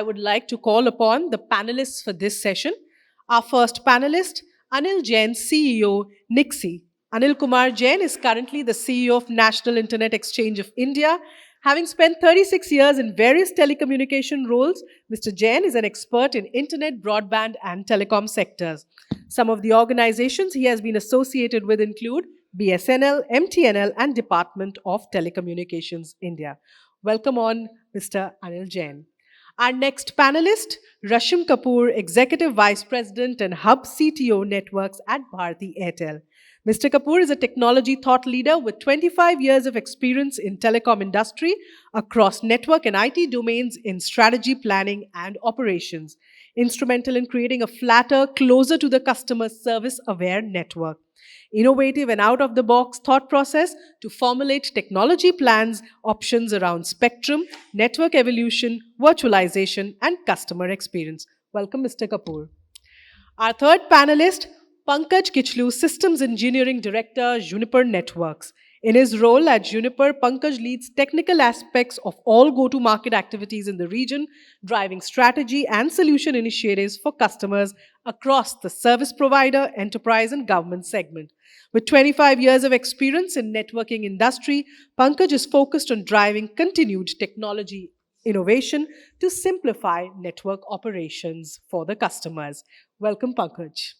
I would like to call upon the panelists for this session. Our first panelist, Anil Jain, CEO, NIXI. Anil Kumar Jain is currently the CEO of National Internet Exchange of India. Having spent 36 years in various telecommunication roles, Mr. Jain is an expert in internet, broadband, and telecom sectors. Some of the organizations he has been associated with include BSNL, MTNL, and Department of Telecommunications India. Welcome on, Mr. Anil Jain. Our next panelist, Rashim Kapoor, Executive Vice President and Hub CTO Networks at Bharti Airtel. Mr. Kapoor is a technology thought leader with 25 years of experience in telecom industry across network and IT domains in strategy planning and operations, instrumental in creating a flatter, closer to the customer service aware network. Innovative and out of the box thought process to formulate technology plans, options around spectrum, network evolution, virtualization, and customer experience. Welcome, Mr. Kapoor. Our third panelist, Pankaj Kitchlu, Systems Engineering Director, Juniper Networks. In his role at Juniper, Pankaj leads technical aspects of all go-to-market activities in the region, driving strategy and solution initiatives for customers across the service provider, enterprise, and government segment. With 25 years of experience in networking industry, Pankaj is focused on driving continued technology innovation to simplify network operations for the customers. Welcome, Pankaj.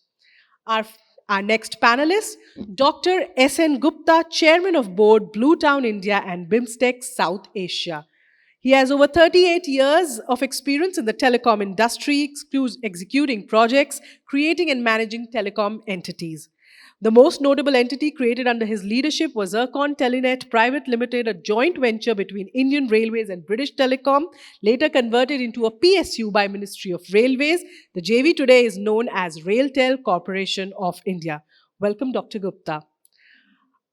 Our, our next panelist, Dr. S.N. Gupta, Chairman of Board, Bluetown India and BIMSTEC South Asia. He has over 38 years of experience in the telecom industry, executing projects, creating and managing telecom entities. The most notable entity created under his leadership was Zircon Telenet Private Limited, a joint venture between Indian Railways and British Telecom, later converted into a PSU by Ministry of Railways. The JV today is known as RailTel Corporation of India. Welcome, Dr. Gupta.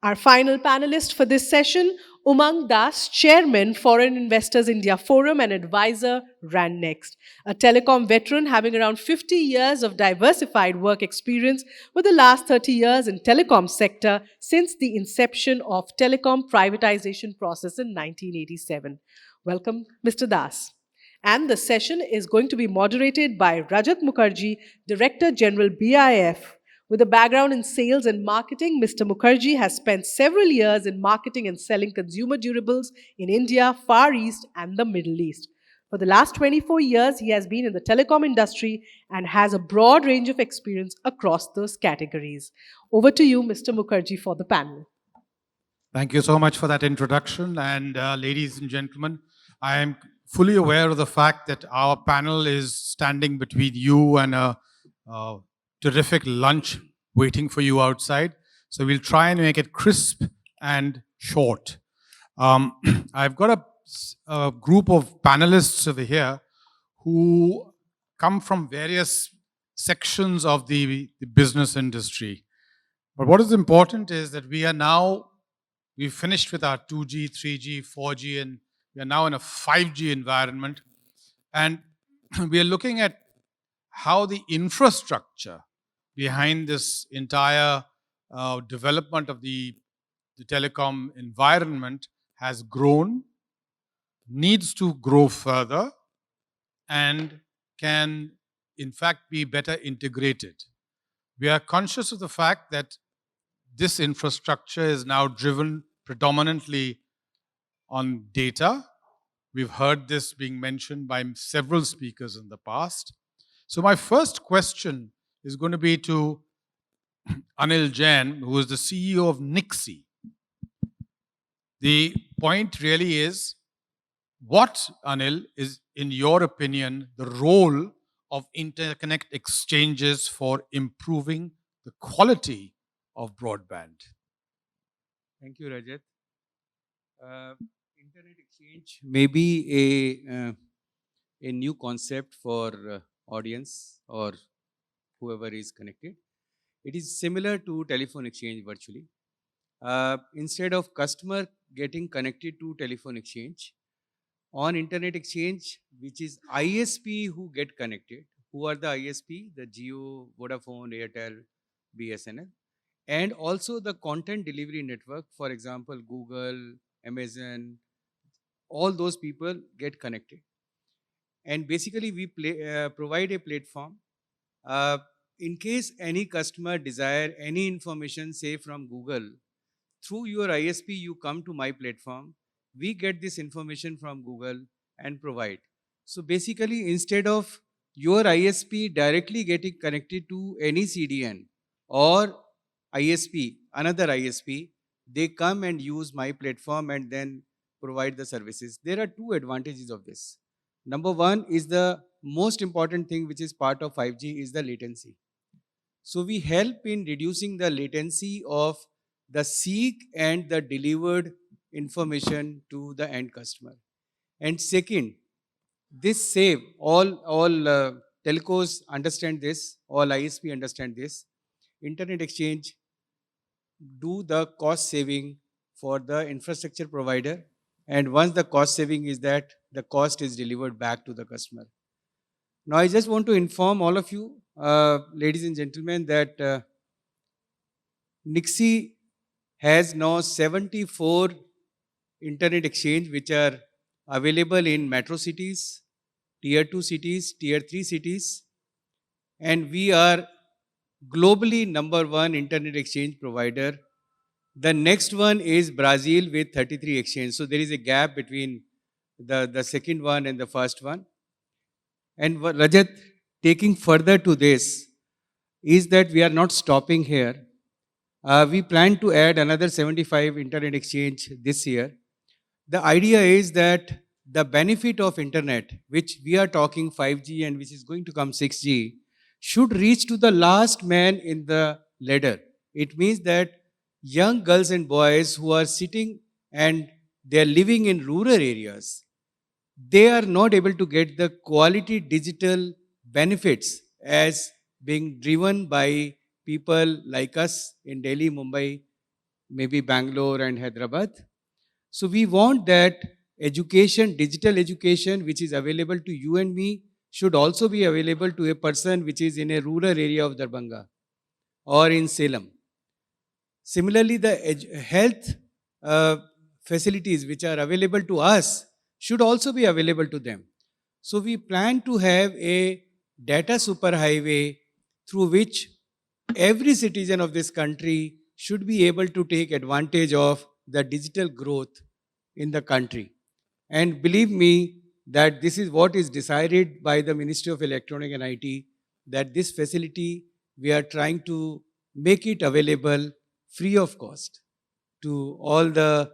Our final panelist for this session, Umang Das, Chairman, Foreign Investors India Forum and advisor, RANext, a telecom veteran having around 50 years of diversified work experience with the last 30 years in telecom sector since the inception of telecom privatization process in 1987. Welcome, Mr. Das. And the session is going to be moderated by Rajat Mukarji, Director General BIF. With a background in sales and marketing, Mr. Mukarji has spent several years in marketing and selling consumer durables in India, Far East, and the Middle East. For the last 24 years, he has been in the telecom industry and has a broad range of experience across those categories. Over to you, Mr. Mukarji, for the panel. Thank you so much for that introduction. And ladies and gentlemen, I am fully aware of the fact that our panel is standing between you and a terrific lunch waiting for you outside. So we'll try and make it crisp and short. I've got a group of panelists over here who come from various sections of the business industry. But what is important is that we've finished with our 2G, 3G, 4G, and we are now in a 5G environment. And we are looking at how the infrastructure behind this entire development of the telecom environment has grown, needs to grow further, and can in fact be better integrated. We are conscious of the fact that this infrastructure is now driven predominantly on data. We've heard this being mentioned by several speakers in the past. So my first question is going to be to Anil Jain, who is the CEO of NIXI. The point really is, what, Anil, is, in your opinion, the role of interconnect exchanges for improving the quality of broadband? Thank you, Rajat. Internet exchange may be a new concept for audience or whoever is connected. It is similar to telephone exchange virtually. Instead of customer getting connected to telephone exchange, on internet exchange, which is ISP who get connected. Who are the ISP? The Jio, Vodafone, Airtel, BSNL. And also the content delivery network, for example, Google, Amazon, all those people get connected. And basically, we provide a platform. In case any customer desire any information, say from Google, through your ISP, you come to my platform. We get this information from Google and provide. So basically, instead of your ISP directly getting connected to any CDN or ISP, another ISP, they come and use my platform and then provide the services. There are two advantages of this. Number one is the most important thing, which is part of 5G, is the latency. So we help in reducing the latency of the seek and the delivered information to the end customer. And second, this save, all telcos understand this, all ISP understand this. Internet exchange do the cost saving for the infrastructure provider. And once the cost saving is that, the cost is delivered back to the customer. Now, I just want to inform all of you, ladies and gentlemen, that NIXI has now 74 internet exchange which are available in metro cities, tier 2 cities, tier 3 cities, and we are globally number one internet exchange provider. The next one is Brazil with 33 exchange. So there is a gap between the second one and the first one. And Rajat, taking further to this, is that we are not stopping here. We plan to add another 75 internet exchange this year. The idea is that the benefit of internet, which we are talking 5G and which is going to come 6G, should reach to the last man in the ladder. It means that young girls and boys who are sitting and they are living in rural areas, they are not able to get the quality digital benefits as being driven by people like us in Delhi, Mumbai, maybe Bangalore and Hyderabad. So we want that education, digital education, which is available to you and me, should also be available to a person which is in a rural area of Darbhanga or in Salem. Similarly, the health facilities which are available to us should also be available to them. So we plan to have a data superhighway through which every citizen of this country should be able to take advantage of the digital growth in the country. And believe me that this is what is decided by the Ministry of Electronics and IT, that this facility, we are trying to make it available free of cost to all the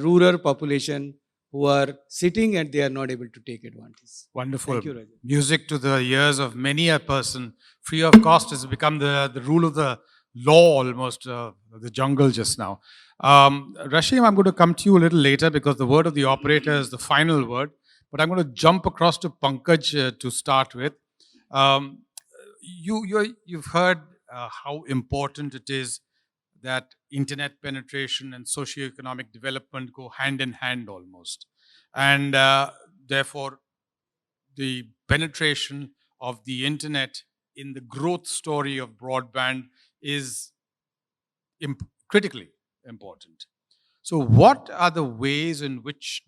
rural population who are sitting and they are not able to take advantage. Wonderful. Thank you, Rajat. Music to the ears of many a person. Free of cost has become the rule of the law almost, the jungle just now. Rashim, I'm going to come to you a little later because the word of the operator is the final word. But I'm going to jump across to Pankaj to start with. You've heard how important it is that internet penetration and socioeconomic development go hand in hand almost. And therefore, the penetration of the internet in the growth story of broadband is critically important. So what are the ways in which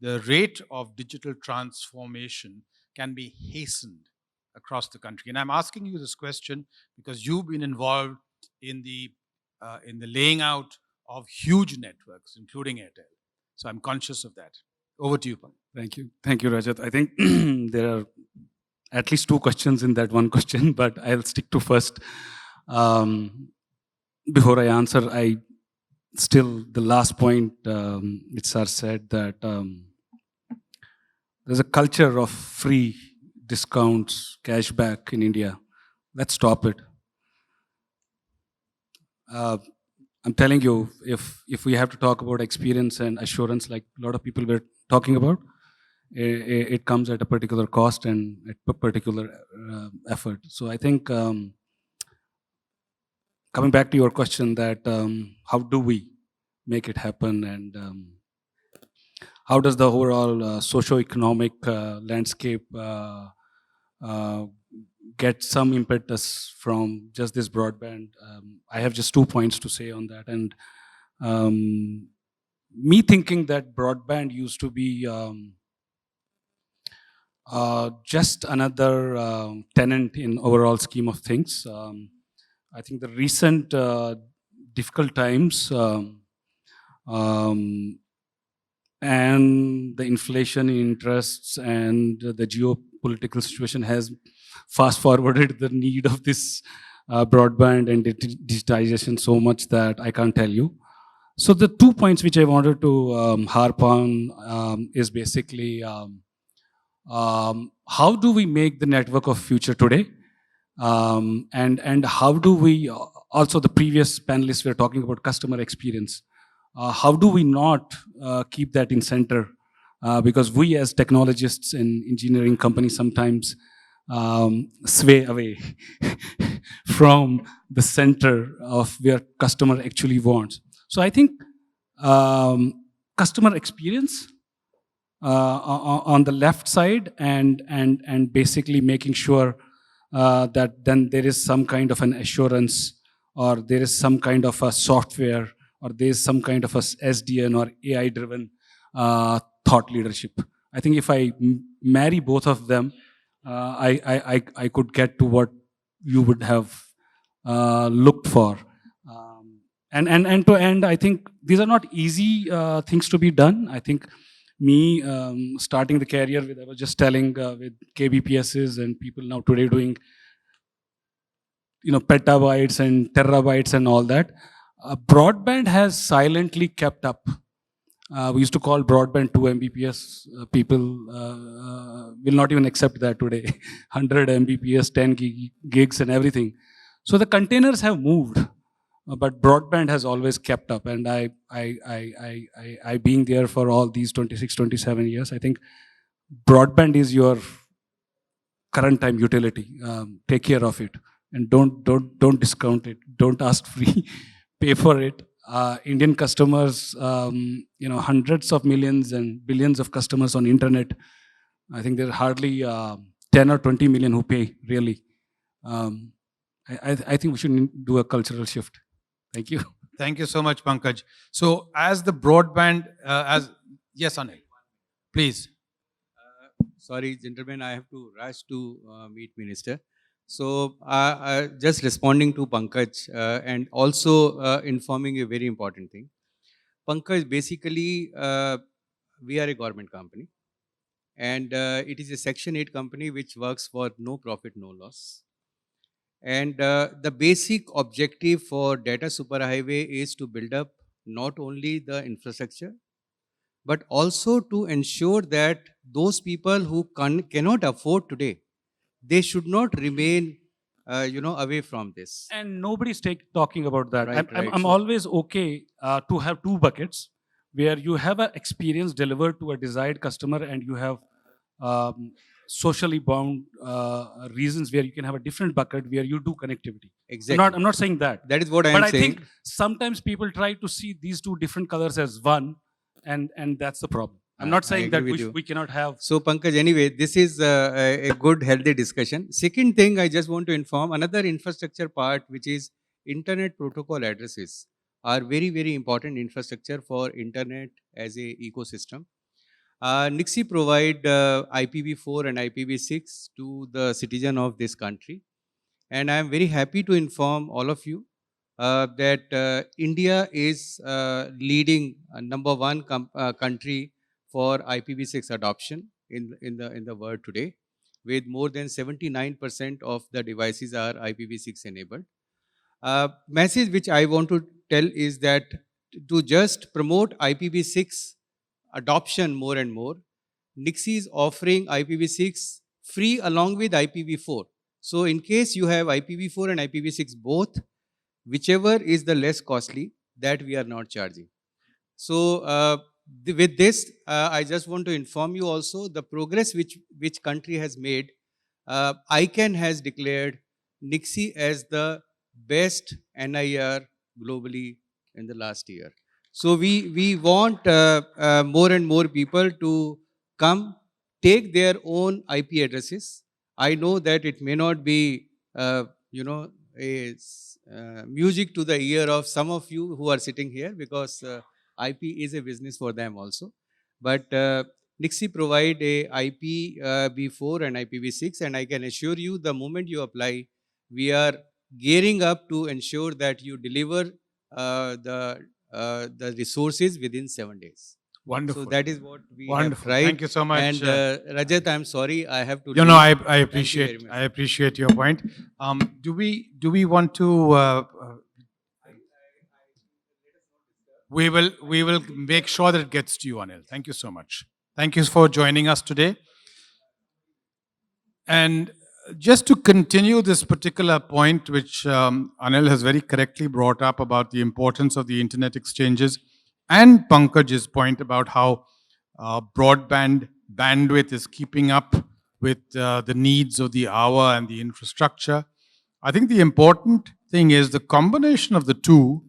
the rate of digital transformation can be hastened across the country? And I'm asking you this question because you've been involved in the laying out of huge networks, including Airtel. So I'm conscious of that. Over to you, Pan. Thank you. Thank you, Rajat. I think there are at least two questions in that one question, but I'll stick to first. Before I answer, the last point, which sir said that there's a culture of free discounts, cashback in India. Let's stop it. I'm telling you, if we have to talk about experience and assurance, like a lot of people were talking about, it comes at a particular cost and at a particular effort. So I think coming back to your question that how do we make it happen and how does the overall socio-economic landscape get some impetus from just this broadband? I have just 2 points to say on that. And me thinking that broadband used to be just another tenant in overall scheme of things. I think the recent difficult times and the inflation in interests and the geopolitical situation has fast forwarded the need of this broadband and digitization so much that I can't tell you. So the 2 points which I wanted to harp on is basically how do we make the network of future today? And how do we, also the previous panelists were talking about customer experience. How do we not keep that in center? Because we as technologists in engineering companies sometimes sway away from the center of where customer actually wants. So I think customer experience on the left side and basically making sure that then there is some kind of an assurance or there is some kind of a software or there is some kind of a SDN or AI driven thought leadership. I think if I marry both of them, I could get to what you would have looked for. And to end, I think these are not easy things to be done. I think me starting the career with, I was just telling with KBPSs and people now today doing, petabytes and terabytes and all that. Broadband has silently kept up. We used to call broadband 2 Mbps. People will not even accept that today. 100 Mbps, 10 gigs and everything. So the containers have moved, but broadband has always kept up. And I being there for all these 26, 27 years, I think broadband is your current time utility. Take care of it and don't discount it. Don't ask free. Pay for it. Indian customers, hundreds of millions and billions of customers on internet. I think there are hardly 10 or 20 million who pay, really. I think we should do a cultural shift. Thank you. Thank you so much, Pankaj. So as the broadband, yes, Anil, please. Sorry, gentlemen, I have to rush to meet Minister. So just responding to Pankaj and also informing a very important thing. Pankaj, basically, we are a government company and it is a Section 8 company which works for no profit, no loss. And the basic objective for data superhighway is to build up not only the infrastructure, but also to ensure that those people who cannot afford today, they should not remain, away from this. And nobody's talking about that. Right, I'm so always okay to have two buckets where you have an experience delivered to a desired customer and you have socially bound reasons where you can have a different bucket where you do connectivity. exactly. I'm not saying that. That is what I But am I saying. think sometimes people try to see these two different colors as one, and that's the problem. I'm not saying that we cannot have. So Pankaj, anyway, this is a good, healthy discussion. Second thing, I just want to inform another infrastructure part, which is internet protocol addresses are very, very important infrastructure for internet as a ecosystem. NIXI provide IPv4 and IPv6 to the citizen of this country. And I am very happy to inform all of you that India is leading #1 country for IPv6 adoption in the world today, with more than 79% of the devices are IPv6 enabled. Message which I want to tell is that to just promote IPv6 adoption more and more, NIXI is offering IPv6 free along with IPv4. So in case you have IPv4 and IPv6 both, whichever is the less costly, that we are not charging. So with this, I just want to inform you also the progress which country has made. ICANN has declared NIXI as the best NIR globally in the last year. So we want more and more people to come, take their own IP addresses. I know that it may not be, music to the ear of some of you who are sitting here, because IP is a business for them also. But NIXI provide a IPv4 and IPv6, and I can assure you the moment you apply, we are gearing up to ensure that you deliver the resources within 7 days. Wonderful. So that is what we have Wonderful. tried. Thank you so much. And Rajat, I'm sorry, I have to You leave. know, I Thank you very appreciate much. I appreciate your point. Do we want to? We will make sure that it gets to you, Anil. Thank you so much. Thank you for joining us today. And just to continue this particular point, which Anil has very correctly brought up about the importance of the internet exchanges, and Pankaj's point about how broadband bandwidth is keeping up with the needs of the hour and the infrastructure. I think the important thing is the combination of the two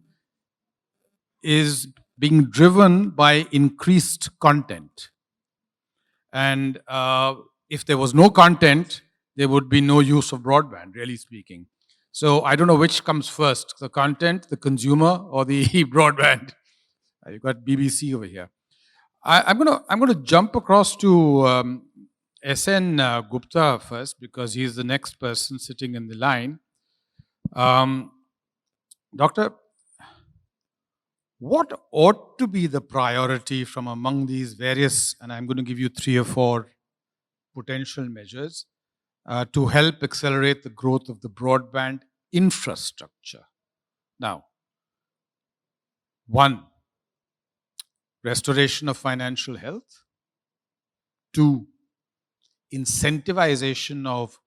is being driven by increased content. And if there was no content, there would be no use of broadband, really speaking. So I don't know which comes first, the content, the consumer, or the broadband. You've got BBC over here. I'm gonna jump across to SN Gupta first, because he's the next person sitting in the line. Doctor, what ought to be the priority from among these various, and I'm going to give you 3 or 4 potential measures to help accelerate the growth of the broadband infrastructure? Now, 1, restoration of financial health. 2, incentivization of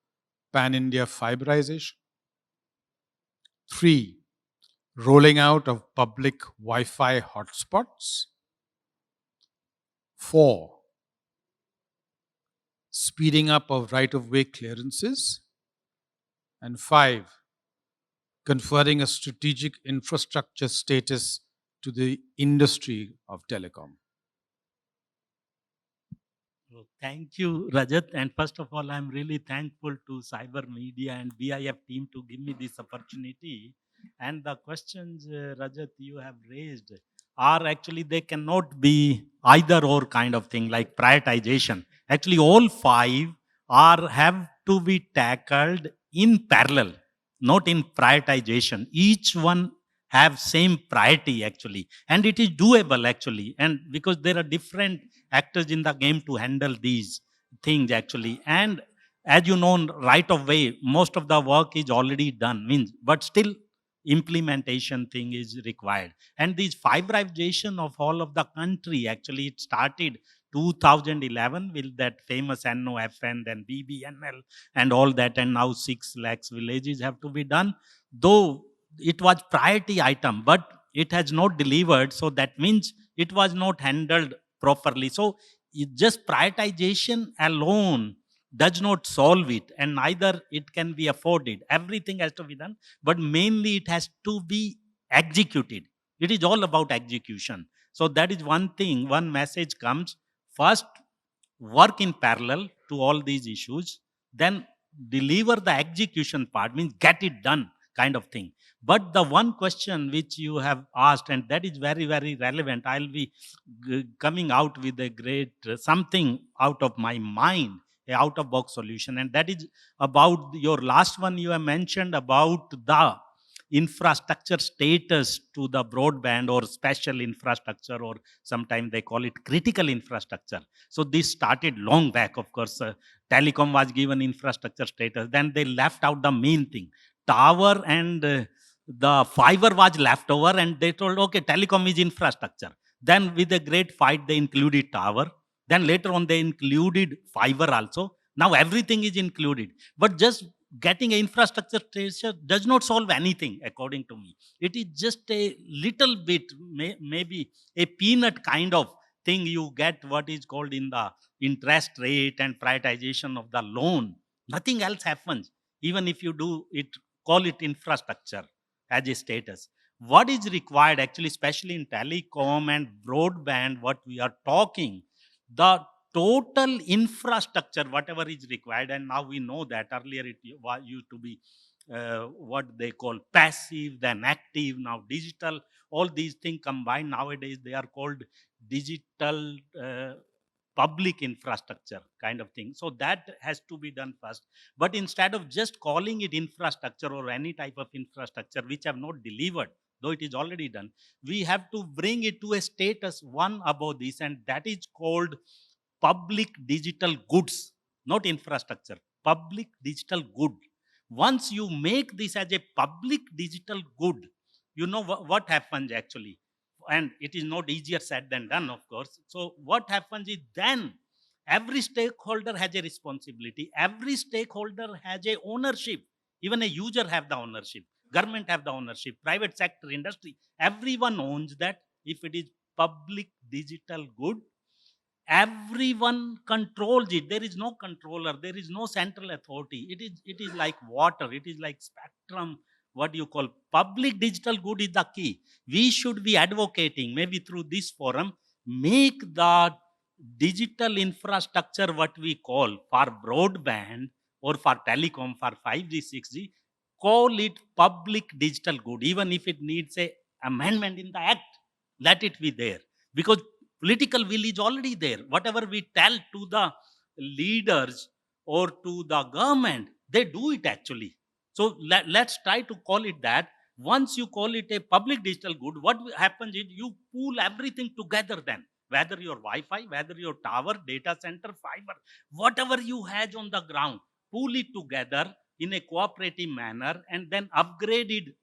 pan-India fiberization. 3, rolling out of public Wi-Fi hotspots. 4, speeding up of right-of-way clearances. And 5, conferring a strategic infrastructure status to the industry of telecom. Thank you, Rajat. And first of all, I'm really thankful to Cyber Media and BIF team to give me this opportunity. And the questions, Rajat, you have raised are actually, they cannot be either or kind of thing, like prioritization. Actually, all 5 have to be tackled in parallel, not in prioritization. Each one have same priority actually, and it is doable actually, and because there are different actors in the game to handle these things actually. And as you know, right away, most of the work is already done, means, but still implementation thing is required. And this fiberization of all of the country, actually it started 2011 with that famous NOFN, then BBNL and all that, and now 6 lakhs villages have to be done, though it was priority item, but it has not delivered, so that means it was not handled properly. So just prioritization alone does not solve it, and neither it can be afforded. Everything has to be done, but mainly it has to be executed. It is all about execution. So that is one thing, one message comes. First, work in parallel to all these issues, then deliver the execution part, means get it done kind of thing. But the one question which you have asked, and that is very, very relevant, I'll be coming out with a great something out of my mind, a out of box solution, and that is about your last one you have mentioned about the infrastructure status to the broadband or special infrastructure, or sometimes they call it critical infrastructure. So this started long back, of course. Telecom was given infrastructure status, then they left out the main thing, tower, and the fiber was left over, and they told, okay, telecom is infrastructure. Then with a great fight, they included tower. Then later on, they included fiber also. Now everything is included. But just getting an infrastructure station does not solve anything, according to me. It is just a little bit, maybe a peanut kind of thing you get, what is called in the interest rate and prioritization of the loan. Nothing else happens. Even if you do it, call it infrastructure as a status. What is required actually, especially in telecom and broadband, what we are talking, the total infrastructure, whatever is required, and now we know that earlier it used to be what they call passive, then active, now digital. All these things combined nowadays, they are called digital public infrastructure kind of thing. So that has to be done first. But instead of just calling it infrastructure or any type of infrastructure which have not delivered, though it is already done, we have to bring it to a status one above this, and that is called public digital goods, not infrastructure, public digital good. Once you make this as a public digital good, you know what happens actually. And it is not easier said than done, of course. So what happens is then every stakeholder has a responsibility. Every stakeholder has a ownership. Even a user have the ownership. Government have the ownership. Private sector, industry, everyone owns that. If it is public digital good, everyone controls it. There is no controller, there is no central authority. It is like water, it is like spectrum. What you call public digital good is the key. We should be advocating, maybe through this forum, make the digital infrastructure what we call for broadband or for telecom, for 5G, 6G, call it public digital good. Even if it needs a amendment in the act, let it be there. Because political will is already there. Whatever we tell to the leaders or to the government, they do it actually. So let's try to call it that. Once you call it a public digital good, what happens is you pool everything together then. Whether your Wi-Fi, whether your tower, data center, fiber, whatever you have on the ground, pool it together in a cooperative manner and then upgrade it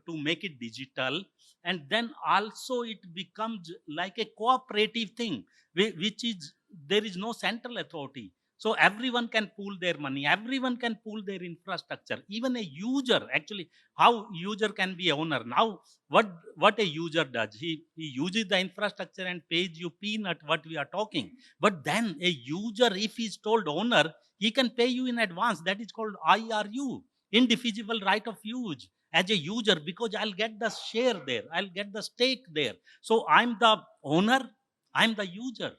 to make it digital. And then also it becomes like a cooperative thing, which is, there is no central authority. So everyone can pool their money, everyone can pool their infrastructure, even a user. Actually, how user can be owner? Now, what a user does, he uses the infrastructure and pays you peanut, what we are talking. But then a user, if he's told owner, he can pay you in advance. That is called IRU, indefeasible right of use, as a user, because I'll get the share there, I'll get the stake there. So I'm the owner, I'm the user.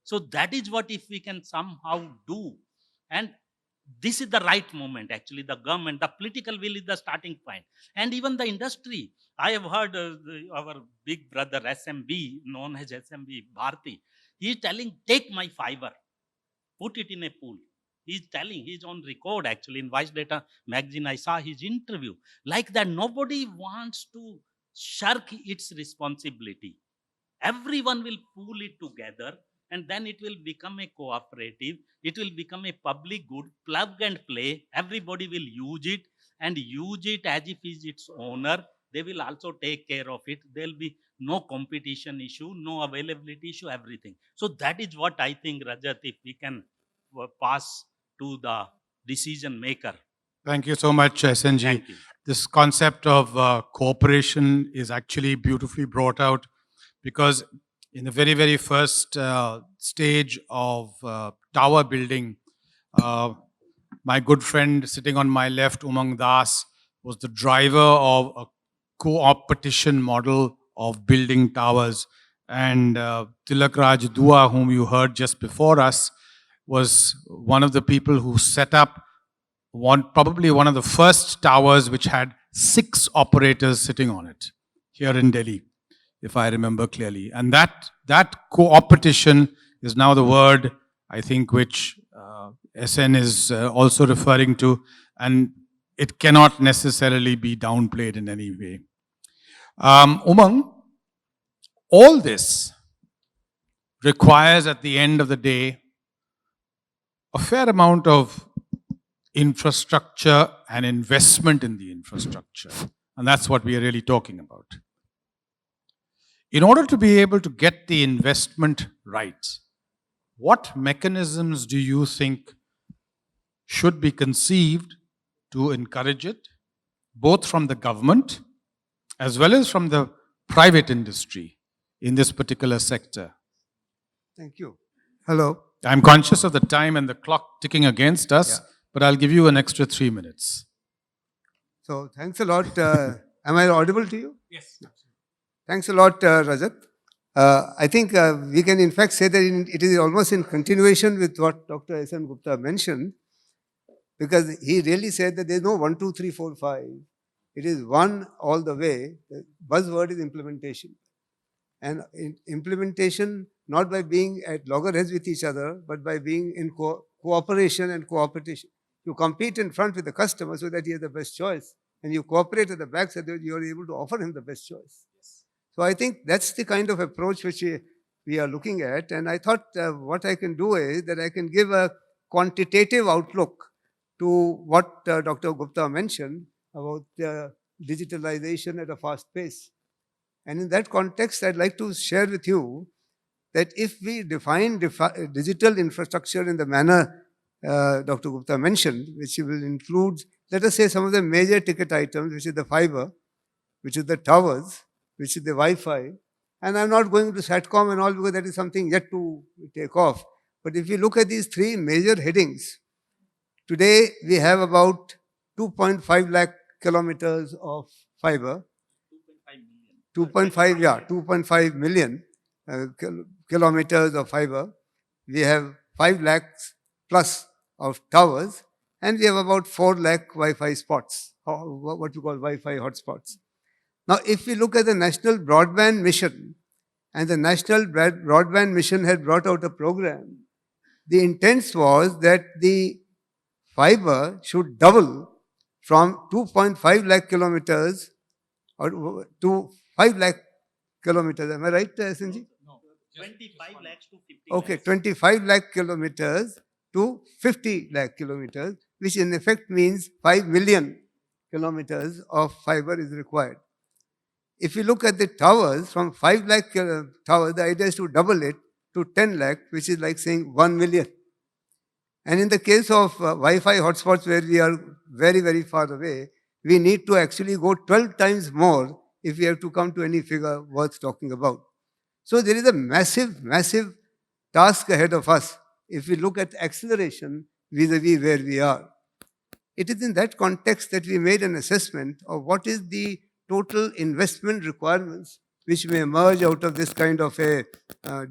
So that is what if we can somehow do. And this is the right moment, actually. The government, the political will is the starting point. And even the industry. I have heard our big brother SMB, known as SMB Bharti, he is telling, take my fiber, put it in a pool. He's telling, he's on record actually in Vice Data magazine. I saw his interview. Like that, nobody wants to shirk its responsibility. Everyone will pool it together and then it will become a cooperative. It will become a public good, plug and play. Everybody will use it and use it as if it's its owner. They will also take care of it. There will be no competition issue, no availability issue, everything. So that is what I think, Rajat, if we can pass to the decision maker. Thank you so much, SNG. Thank you. This concept of cooperation is actually beautifully brought out, because in the very, very first stage of tower building, my good friend sitting on my left, Umang Das, was the driver of a co-opetition model of building towers. And Tilak Raj Dua, whom you heard just before us, was one of the people who set up probably one of the first towers which had 6 operators sitting on it here in Delhi, if I remember clearly. And that co-opetition is now the word, I think, which SN is also referring to, and it cannot necessarily be downplayed in any way. Umang, all this requires at the end of the day a fair amount of infrastructure and investment in the infrastructure. And that's what we are really talking about. In order to be able to get the investment right, what mechanisms do you think should be conceived to encourage it, both from the government as well as from the private industry in this particular sector? Thank you. Hello. I'm conscious of the time and the clock ticking against us, but I'll give you an extra 3 minutes. So thanks a lot. Am I audible to you? Yes. Thanks a lot, Rajat. I think we can in fact say that it is almost in continuation with what Dr. S.N. Gupta mentioned, because he really said that there is no 1, 2, 3, 4, 5. It is one all the way. The buzzword is implementation. And implementation not by being at loggerheads with each other, but by being in cooperation and cooperation. You compete in front with the customer so that he has the best choice, and you cooperate at the back so that you are able to offer him the best choice. So I think that's the kind of approach which we are looking at. And I thought what I can do is that I can give a quantitative outlook to what Dr. Gupta mentioned about digitalization at a fast pace. And in that context, I'd like to share with you that if we define digital infrastructure in the manner Dr. Gupta mentioned, which will include, let us say, some of the major ticket items, which is the fiber, which is the towers, which is the Wi-Fi. And I'm not going to SATCOM and all because that is something yet to take off. But if you look at these three major headings, today we have about 2.5 lakh kilometers of fiber. 2.5 million kilometers of fiber. We have 5 lakhs plus of towers, and we have about 4 lakh Wi-Fi spots, or what we call Wi-Fi hotspots. Now, if we look at the National Broadband Mission, and the National Broadband Mission had brought out a program, the intent was that the fiber should double from 2.5 lakh kilometers to 5 lakh kilometers. Am I right, SNG? No, 25 lakhs to 50 Okay, lakhs. 25 lakh kilometers to 50 lakh kilometers, which in effect means 5 million kilometers of fiber is required. If you look at the towers, from 5 lakh towers, the idea is to double it to 10 lakh, which is like saying 1 million. And in the case of Wi-Fi hotspots where we are very, very far away, we need to actually go 12 times more if we have to come to any figure worth talking about. So there is a massive, massive task ahead of us if we look at acceleration vis-a-vis where we are. It is in that context that we made an assessment of what is the total investment requirements which may emerge out of this kind of a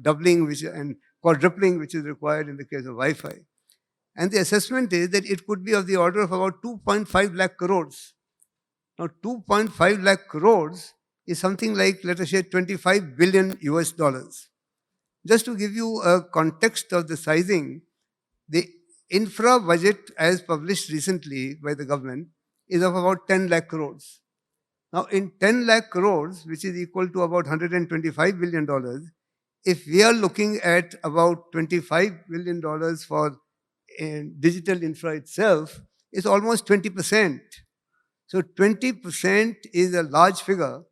doubling and quadrupling which is required in the case of Wi-Fi. And the assessment is that it could be of the order of about 2.5 lakh crores. Now, 2.5 lakh crores is something like, let us say, 25 billion US dollars. Just to give you a context of the sizing, the infra budget as published recently by the government is of about 10 lakh crores. Now, in 10 lakh crores, which is equal to about $125 billion, if we are looking at about $25 billion for digital infra itself, it's almost 20%. So 20% is a large figure.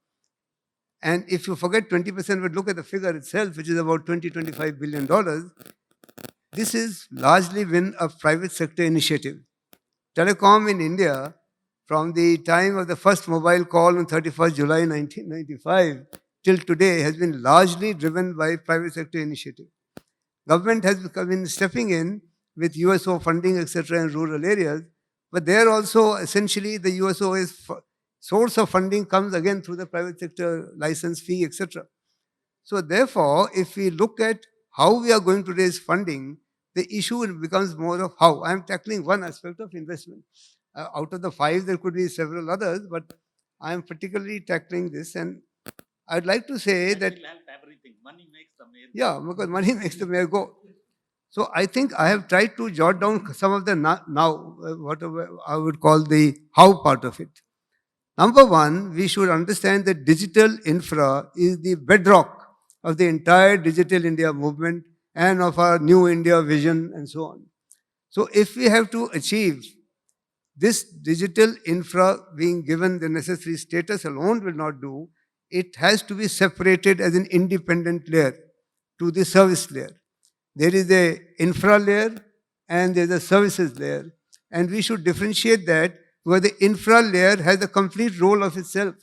And if you forget 20%, but look at the figure itself, which is about $25 billion, this is largely been a private sector initiative. Telecom in India, from the time of the first mobile call on 31st July 1995 till today, has been largely driven by private sector initiative. Government has been stepping in with USO funding, etc., in rural areas, but there also essentially the USO is source of funding comes again through the private sector license fee, etc. So therefore, if we look at how we are going to raise funding, the issue becomes more of how. I am tackling one aspect of investment. Out of the 5, there could be several others, but I am particularly tackling this. And I'd like to say that will help everything. Money makes the mayor go. yeah, because money makes the mayor go. So I think I have tried to jot down some of the whatever I would call the how part of it. Number one, we should understand that digital infra is the bedrock of the entire Digital India movement and of our New India vision and so on. So if we have to achieve this digital infra being given the necessary status alone will not do, it has to be separated as an independent layer to the service layer. There is a infra layer and there is a services layer. And we should differentiate that where the infra layer has a complete role of itself,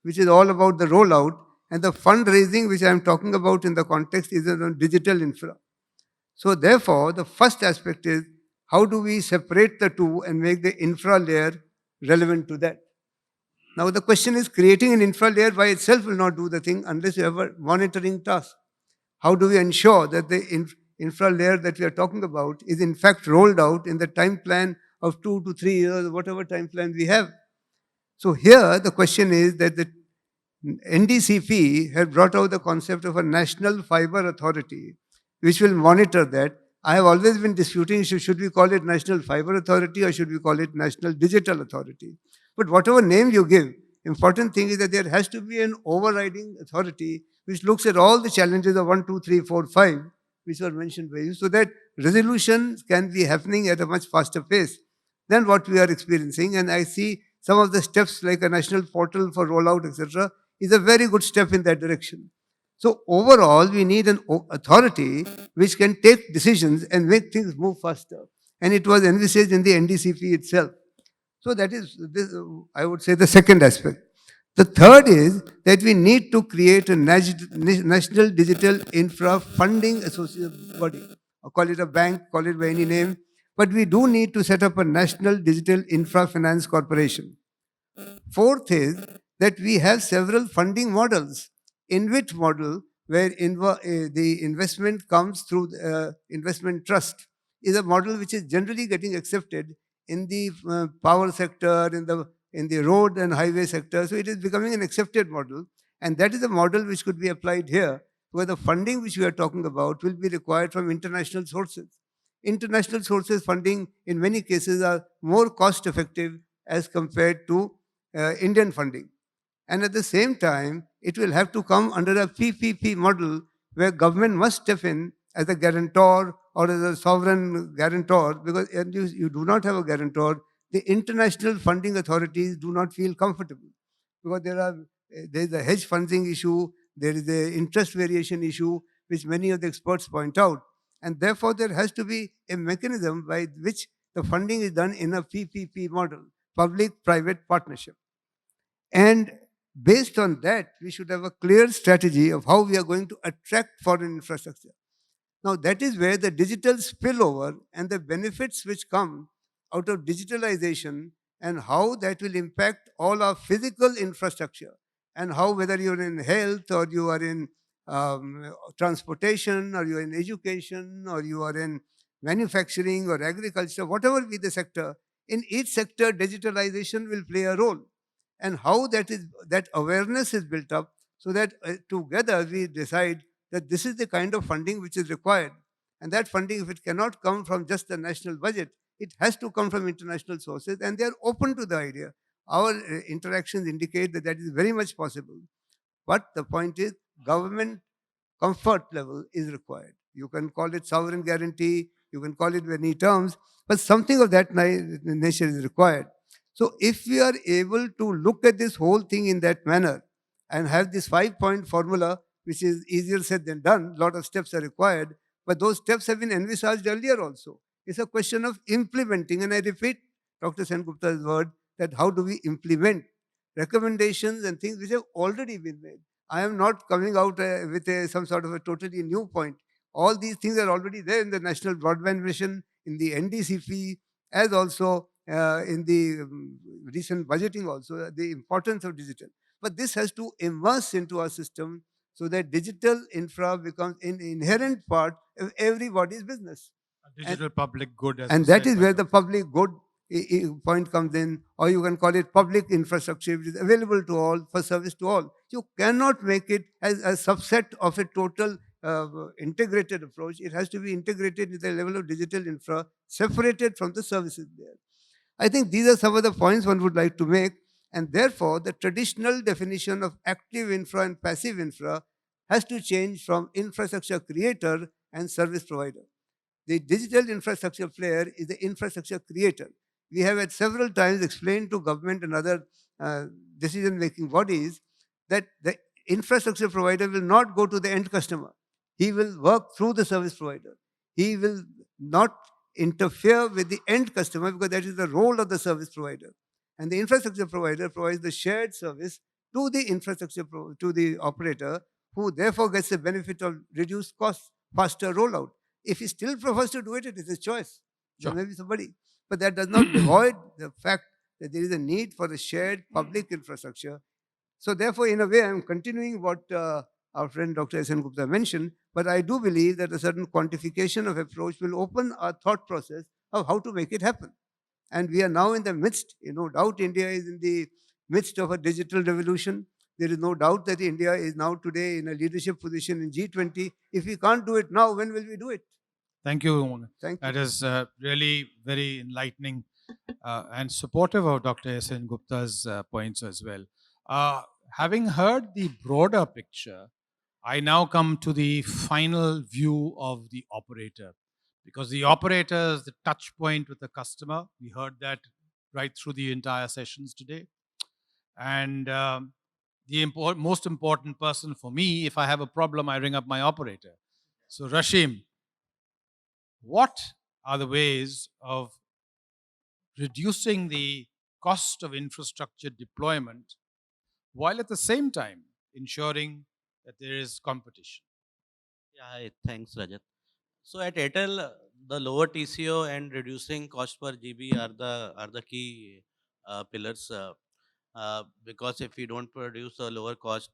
which is all about the rollout, and the fundraising which I am talking about in the context is on digital infra. So therefore, the first aspect is how do we separate the two and make the infra layer relevant to that? Now the question is, creating an infra layer by itself will not do the thing unless you have a monitoring task. How do we ensure that the infra layer that we are talking about is in fact rolled out in the time plan of 2 to 3 years, whatever time plan we have? So here the question is that the NDCP had brought out the concept of a National Fiber Authority, which will monitor that. I have always been disputing, should we call it National Fiber Authority or should we call it National Digital Authority? But whatever name you give, important thing is that there has to be an overriding authority which looks at all the challenges of 1, 2, 3, 4, 5, which were mentioned by you, so that resolution can be happening at a much faster pace than what we are experiencing. And I see some of the steps like a national portal for rollout, etc., is a very good step in that direction. So overall, we need an authority which can take decisions and make things move faster. And it was envisaged in the NDCP itself. So that is, this, I would say, the second aspect. The third is that we need to create a national digital infra funding association body. Or call it a bank, call it by any name. But we do need to set up a national digital infra finance corporation. Fourth is that we have several funding models. InvIT model, where the investment comes through the investment trust, is a model which is generally getting accepted in the power sector, in the road and highway sector. So it is becoming an accepted model. And that is a model which could be applied here, where the funding which we are talking about will be required from international sources. International sources funding in many cases are more cost effective as compared to Indian funding. And at the same time, it will have to come under a PPP model where government must step in as a guarantor or as a sovereign guarantor, because you do not have a guarantor, the international funding authorities do not feel comfortable, because there is a hedge funding issue, there is the interest variation issue, which many of the experts point out. And therefore, there has to be a mechanism by which the funding is done in a PPP model, public-private partnership. And based on that, we should have a clear strategy of how we are going to attract foreign infrastructure. Now, that is where the digital spillover and the benefits which come out of digitalization and how that will impact all our physical infrastructure, and how, whether you're in health or you are in transportation or you are in education or you are in manufacturing or agriculture, whatever be the sector, in each sector digitalization will play a role. And how that awareness is built up, so that together we decide that this is the kind of funding which is required. And that funding, if it cannot come from just the national budget, it has to come from international sources, and they are open to the idea. Our interactions indicate that that is very much possible. But the point is, government comfort level is required. You can call it sovereign guarantee, you can call it many terms, but something of that nature is required. So if we are able to look at this whole thing in that manner and have this 5-point formula, which is easier said than done, a lot of steps are required, but those steps have been envisaged earlier also. It's a question of implementing, and I repeat Dr. Sen Gupta's word, that how do we implement recommendations and things which have already been made. I am not coming out with some sort of a totally new point. All these things are already there in the National Broadband Mission, in the NDCP, as also in the recent budgeting also, the importance of digital. But this has to immerse into our system so that digital infra becomes an inherent part of everybody's business. A digital public good. As And was that said is by where the Dr. public good point comes in, or you can call it public infrastructure, which is available to all, for service to all. You cannot make it as a subset of a total integrated approach. It has to be integrated with the level of digital infra, separated from the services there. I think these are some of the points one would like to make, and therefore the traditional definition of active infra and passive infra has to change from infrastructure creator and service provider. The digital infrastructure player is the infrastructure creator. We have at several times explained to government and other decision-making bodies that the infrastructure provider will not go to the end customer. He will work through the service provider. He will not interfere with the end customer, because that is the role of the service provider. And the infrastructure provider provides the shared service to the infrastructure, to the operator, who therefore gets the benefit of reduced costs, faster rollout. If he still prefers to do it, it is his choice. Sure. There may be somebody. But that does not avoid the fact that there is a need for a shared public infrastructure. So therefore, in a way, I am continuing what our friend Dr. S.N. Gupta mentioned, but I do believe that a certain quantification of approach will open our thought process of how to make it happen. And we are now in the midst, no doubt India is in the midst of a digital revolution. There is no doubt that India is now today in a leadership position in G20. If we can't do it now, when will we do it? Thank you, Umang. Thank you. That is really very enlightening and supportive of Dr. S.N. Gupta's points as well. Having heard the broader picture, I now come to the final view of the operator, because the operator is the touch point with the customer. We heard that right through the entire sessions today. And the most important person for me, if I have a problem, I ring up my operator. So Rashim, what are the ways of reducing the cost of infrastructure deployment while at the same time ensuring that there is competition? Yeah, thanks, Rajat. So at Airtel, the lower TCO and reducing cost per GB are the key pillars. Because if we don't produce a lower cost,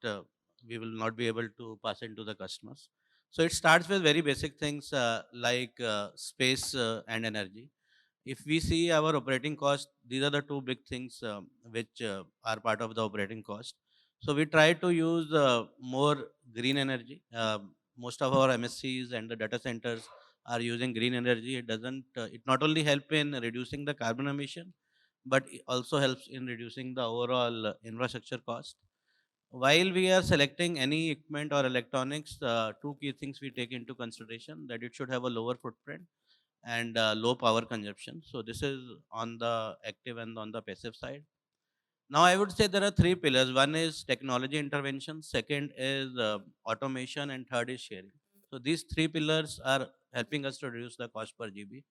we will not be able to pass it to the customers. So it starts with very basic things like space and energy. If we see our operating cost, these are the two big things which are part of the operating cost. So we try to use more green energy. Most of our MSCs and the data centers are using green energy. It not only help in reducing the carbon emission, but it also helps in reducing the overall infrastructure cost. While we are selecting any equipment or electronics, two key things we take into consideration: that it should have a lower footprint and low power consumption. So this is on the active and on the passive side. Now I would say there are three pillars. One is technology intervention, second is automation, and third is sharing. So these three pillars are helping us to reduce the cost per GB.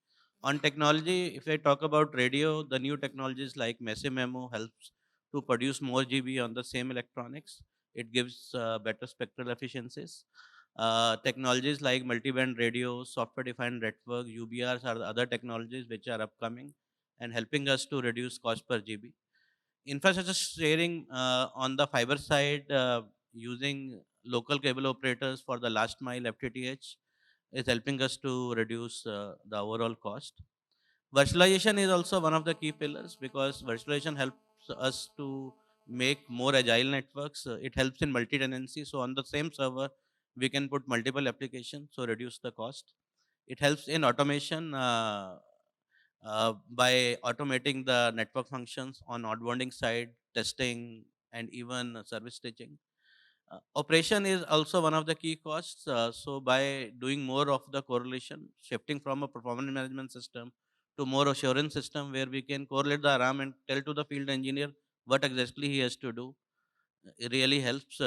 On technology, if I talk about radio, the new technologies like massive MIMO helps to produce more GB on the same electronics. It gives better spectral efficiencies. Technologies like multiband radio, software-defined network, UBRs are the other technologies which are upcoming and helping us to reduce cost per GB. Infrastructure sharing on the fiber side, using local cable operators for the last mile FTTH is helping us to reduce the overall cost. Virtualization is also one of the key pillars because virtualization helps us to make more agile networks. It helps in multi-tenancy. So on the same server, we can put multiple applications, so reduce the cost. It helps in automation by automating the network functions on outbounding side, testing, and even service staging. Operation is also one of the key costs. So by doing more of the correlation, shifting from a performance management system to more assurance system where we can correlate the RAM and tell to the field engineer what exactly he has to do, it really helps.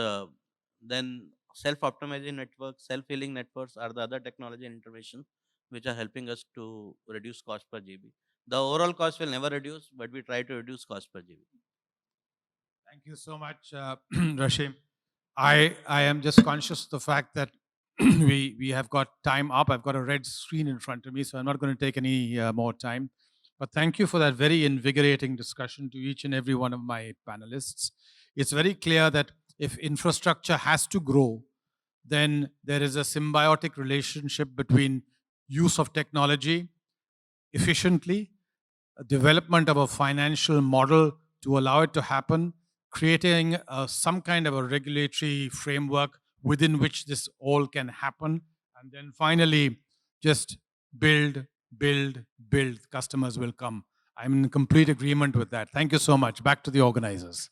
Then self-optimizing networks, self-healing networks are the other technology and interventions which are helping us to reduce cost per GB. The overall cost will never reduce, but we try to reduce cost per GB. Thank you so much, Rashim. I am just conscious of the fact that we have got time up. I've got a red screen in front of me, so I'm not going to take any more time. But thank you for that very invigorating discussion to each and every one of my panelists. It's very clear that if infrastructure has to grow, then there is a symbiotic relationship between use of technology efficiently, development of a financial model to allow it to happen, creating some kind of a regulatory framework within which this all can happen, and then finally just build, build, build. Customers will come. I'm in complete agreement with that. Thank you so much. Back to the organizers.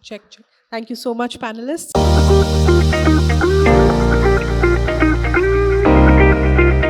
Check, check. Thank you so much, panelists.